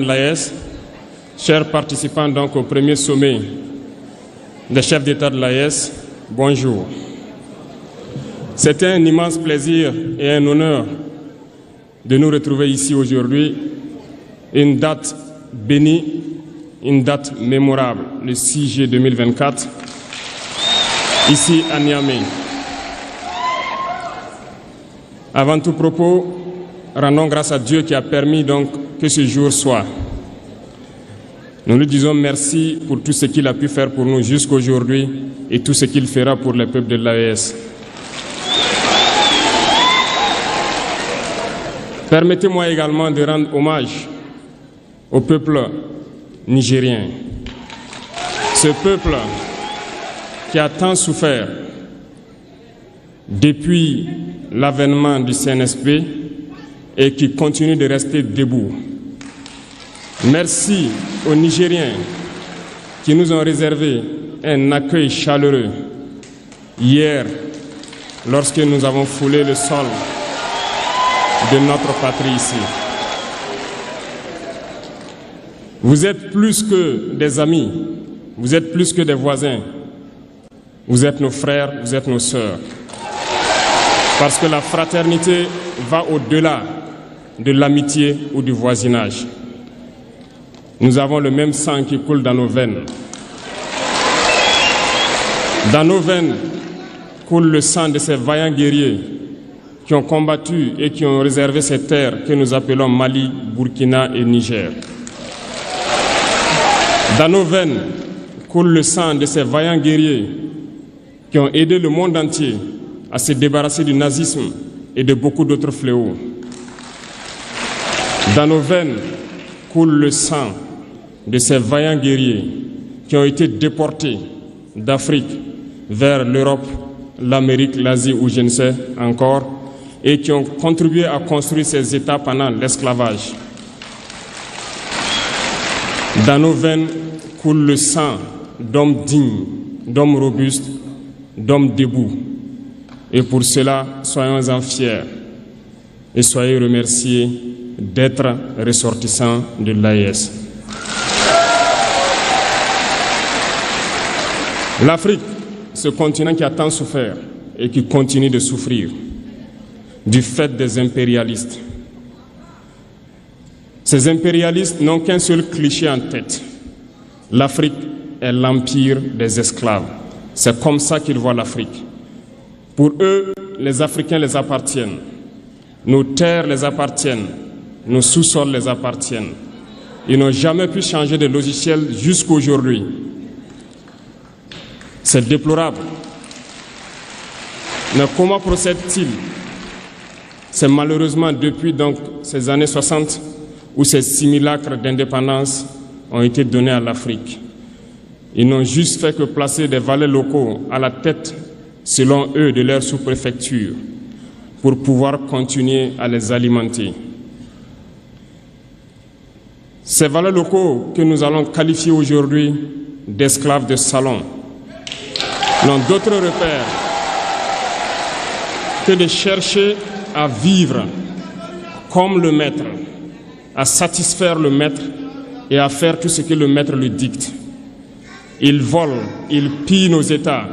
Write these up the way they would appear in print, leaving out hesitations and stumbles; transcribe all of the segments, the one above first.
l'AES, chers participants donc au premier sommet des chefs d'État de l'AES, bonjour. C'était un immense plaisir et un honneur de nous retrouver ici aujourd'hui, une date bénie, une date mémorable, le 6 juillet 2024, ici à Niamey. Avant tout propos, rendons grâce à Dieu qui a permis donc que ce jour soit. Nous lui disons merci pour tout ce qu'il a pu faire pour nous jusqu'aujourd'hui et tout ce qu'il fera pour le peuple de l'AES. Permettez-moi également de rendre hommage au peuple nigérien. Ce peuple qui a tant souffert depuis l'avènement du CNSP et qui continue de rester debout. Merci aux Nigériens qui nous ont réservé un accueil chaleureux hier lorsque nous avons foulé le sol de notre patrie ici. Vous êtes plus que des amis, vous êtes plus que des voisins, vous êtes nos frères, vous êtes nos sœurs. Parce que la fraternité va au-delà de l'amitié ou du voisinage. Nous avons le même sang qui coule dans nos veines. Dans nos veines coule le sang de ces vaillants guerriers qui ont combattu et qui ont réservé ces terres que nous appelons Mali, Burkina et Niger. Dans nos veines coule le sang de ces vaillants guerriers qui ont aidé le monde entier à se débarrasser du nazisme et de beaucoup d'autres fléaux. Dans nos veines coule le sang de ces vaillants guerriers qui ont été déportés d'Afrique vers l'Europe, l'Amérique, l'Asie ou je ne sais encore, et qui ont contribué à construire ces États pendant l'esclavage. Dans nos veines coule le sang d'hommes dignes, d'hommes robustes, d'hommes debout. Et pour cela, soyons-en fiers et soyez remerciés d'être ressortissants de l'AES. L'Afrique, ce continent qui a tant souffert et qui continue de souffrir du fait des impérialistes. Ces impérialistes n'ont qu'un seul cliché en tête. L'Afrique est l'empire des esclaves. C'est comme ça qu'ils voient l'Afrique. Pour eux, les Africains les appartiennent. Nos terres les appartiennent. Nos sous-sols les appartiennent. Ils n'ont jamais pu changer de logiciel jusqu'à aujourd'hui. C'est déplorable. Mais comment procèdent-ils? C'est malheureusement depuis donc ces années 60 où ces simulacres d'indépendance ont été donnés à l'Afrique. Ils n'ont juste fait que placer des valets locaux à la tête, selon eux, de leur sous-préfecture, pour pouvoir continuer à les alimenter. Ces valets locaux que nous allons qualifier aujourd'hui d'esclaves de salon n'ont d'autre repère que de chercher à vivre comme le maître, à satisfaire le maître et à faire tout ce que le maître lui dicte. Ils volent, ils pillent nos États,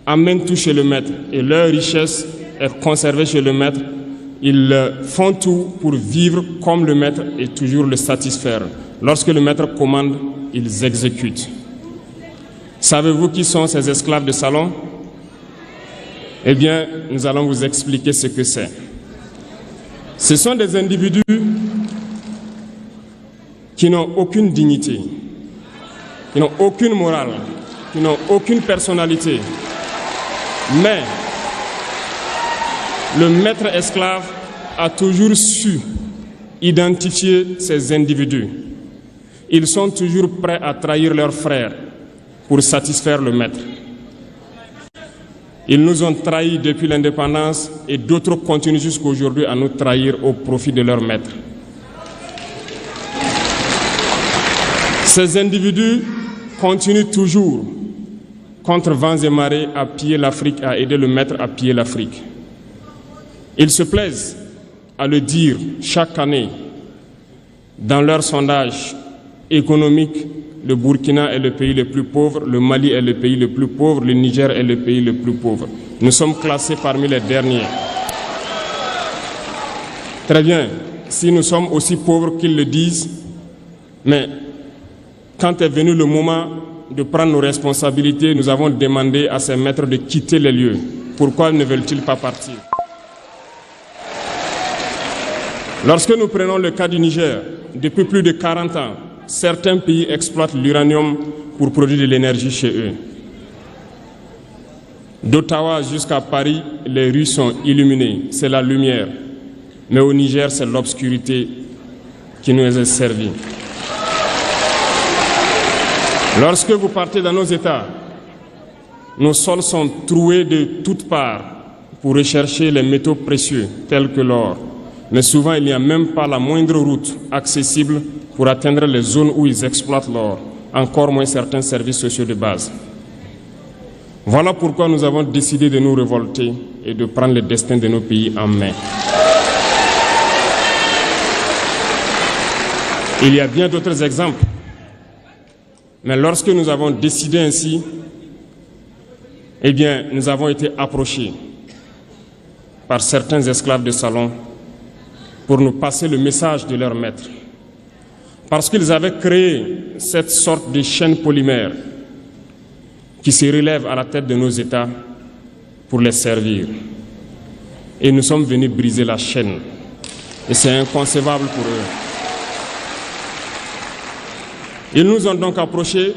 amènent tout chez le maître et leur richesse est conservée chez le maître. Ils font tout pour vivre comme le maître et toujours le satisfaire. Lorsque le maître commande, ils exécutent. Savez-vous qui sont ces esclaves de salon? Eh bien, nous allons vous expliquer ce que c'est. Ce sont des individus qui n'ont aucune dignité, qui n'ont aucune morale, qui n'ont aucune personnalité. Mais le maître esclave a toujours su identifier ces individus. Ils sont toujours prêts à trahir leurs frères pour satisfaire le maître. Ils nous ont trahis depuis l'indépendance et d'autres continuent jusqu'à aujourd'hui à nous trahir au profit de leur maître. Ces individus continuent toujours, contre vents et marées, à piller l'Afrique, à aider le maître à piller l'Afrique. Ils se plaisent à le dire chaque année Dans leur sondage économique, le Burkina est le pays le plus pauvre, le Mali est le pays le plus pauvre, le Niger est le pays le plus pauvre. Nous sommes classés parmi les derniers. Très bien, si nous sommes aussi pauvres qu'ils le disent, mais quand est venu le moment de prendre nos responsabilités, nous avons demandé à ces maîtres de quitter les lieux. Pourquoi ne veulent-ils pas partir? Lorsque nous prenons le cas du Niger, depuis plus de 40 ans, certains pays exploitent l'uranium pour produire de l'énergie chez eux. D'Ottawa jusqu'à Paris, les rues sont illuminées, c'est la lumière. Mais au Niger, c'est l'obscurité qui nous est servie. Lorsque vous partez dans nos États, nos sols sont troués de toutes parts pour rechercher les métaux précieux tels que l'or. Mais souvent, il n'y a même pas la moindre route accessible pour atteindre les zones où ils exploitent l'or, encore moins certains services sociaux de base. Voilà pourquoi nous avons décidé de nous révolter et de prendre le destin de nos pays en main. Il y a bien d'autres exemples. Mais lorsque nous avons décidé ainsi, eh bien, nous avons été approchés par certains esclaves de salon pour nous passer le message de leur maître. Parce qu'ils avaient créé cette sorte de chaîne polymère qui se relève à la tête de nos États pour les servir. Et nous sommes venus briser la chaîne. Et c'est inconcevable pour eux. Ils nous ont donc approchés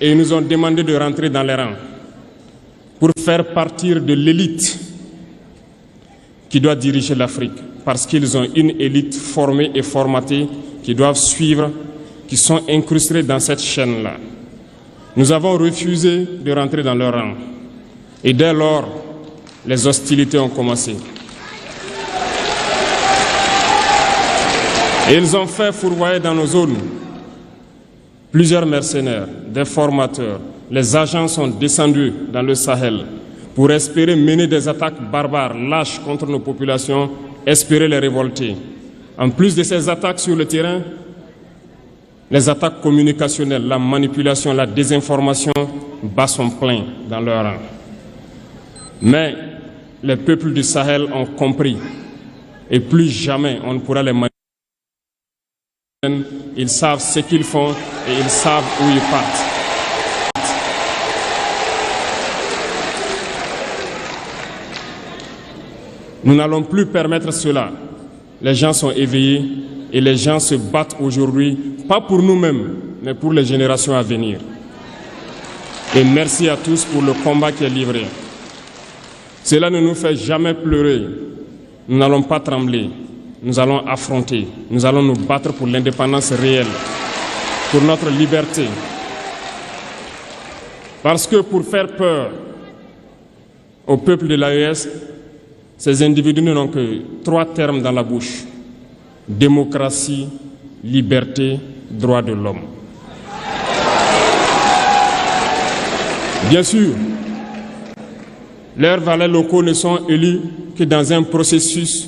et ils nous ont demandé de rentrer dans les rangs pour faire partir de l'élite qui doit diriger l'Afrique, parce qu'ils ont une élite formée et formatée qui doivent suivre, qui sont incrustés dans cette chaîne-là. Nous avons refusé de rentrer dans leur rang. Et dès lors, les hostilités ont commencé. Et ils ont fait fourvoyer dans nos zones plusieurs mercenaires, des formateurs. Les agents sont descendus dans le Sahel pour espérer mener des attaques barbares, lâches contre nos populations, espérer les révolter. En plus de ces attaques sur le terrain, les attaques communicationnelles, la manipulation, la désinformation battent son plein dans leur rang. Mais les peuples du Sahel ont compris et plus jamais on ne pourra les manipuler. Ils savent ce qu'ils font et ils savent où ils partent. Nous n'allons plus permettre cela. Les gens sont éveillés et les gens se battent aujourd'hui, pas pour nous-mêmes, mais pour les générations à venir. Et merci à tous pour le combat qui est livré. Cela ne nous fait jamais pleurer. Nous n'allons pas trembler. Nous allons affronter. Nous allons nous battre pour l'indépendance réelle, pour notre liberté. Parce que pour faire peur au peuple de l'AES, ces individus n'ont que 3 termes dans la bouche: démocratie, liberté, droit de l'homme. Bien sûr, leurs valets locaux ne sont élus que dans un processus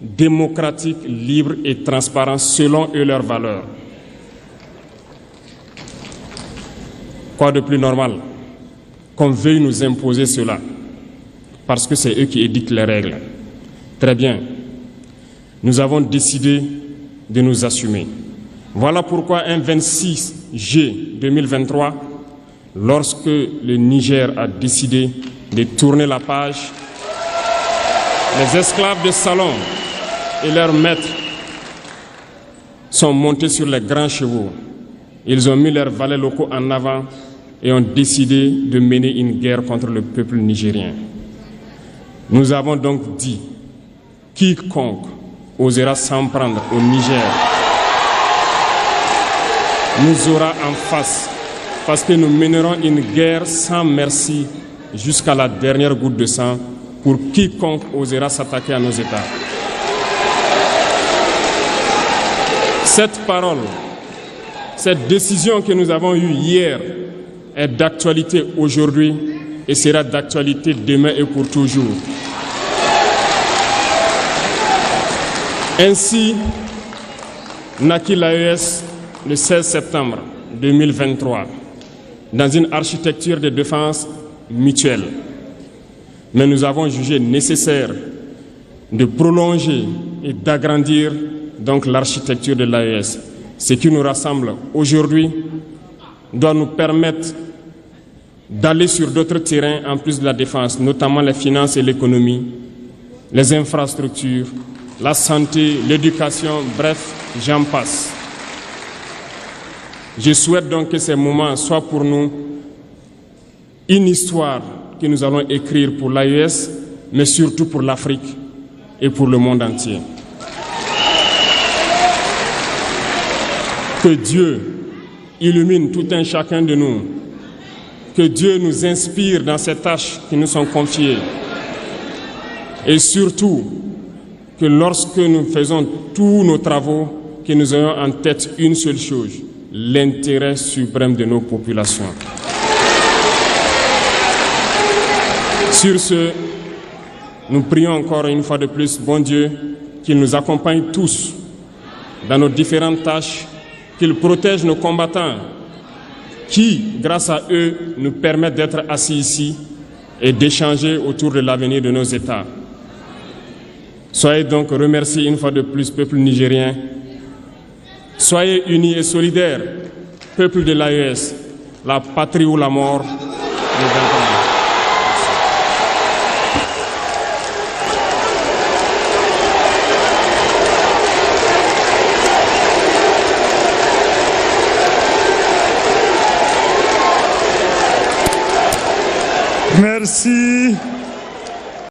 démocratique, libre et transparent selon eux leurs valeurs. Quoi de plus normal qu'on veuille nous imposer cela? Parce que c'est eux qui édictent les règles. Très bien. Nous avons décidé de nous assumer. Voilà pourquoi un 26 juillet 2023, lorsque le Niger a décidé de tourner la page, les esclaves de salon et leurs maîtres sont montés sur les grands chevaux. Ils ont mis leurs valets locaux en avant et ont décidé de mener une guerre contre le peuple nigérien. Nous avons donc dit, quiconque osera s'en prendre au Niger nous aura en face, parce que nous mènerons une guerre sans merci jusqu'à la dernière goutte de sang pour quiconque osera s'attaquer à nos États. Cette parole, cette décision que nous avons eue hier est d'actualité aujourd'hui et sera d'actualité demain et pour toujours. Ainsi, naquit l'AES le 16 septembre 2023 dans une architecture de défense mutuelle. Mais nous avons jugé nécessaire de prolonger et d'agrandir donc l'architecture de l'AES. Ce qui nous rassemble aujourd'hui doit nous permettre d'aller sur d'autres terrains en plus de la défense, notamment les finances et l'économie, les infrastructures, la santé, l'éducation, bref, j'en passe. Je souhaite donc que ces moments soient pour nous une histoire que nous allons écrire pour l'AES, mais surtout pour l'Afrique et pour le monde entier. Que Dieu illumine tout un chacun de nous. Que Dieu nous inspire dans ces tâches qui nous sont confiées. Et surtout, que lorsque nous faisons tous nos travaux, que nous ayons en tête une seule chose, l'intérêt suprême de nos populations. Sur ce, nous prions encore une fois de plus, bon Dieu, qu'il nous accompagne tous dans nos différentes tâches, qu'il protège nos combattants, qui, grâce à eux, nous permettent d'être assis ici et d'échanger autour de l'avenir de nos États. Soyez donc remerciés une fois de plus, peuple nigérien. Soyez unis et solidaires, peuple de l'AES, la patrie ou la mort. Merci.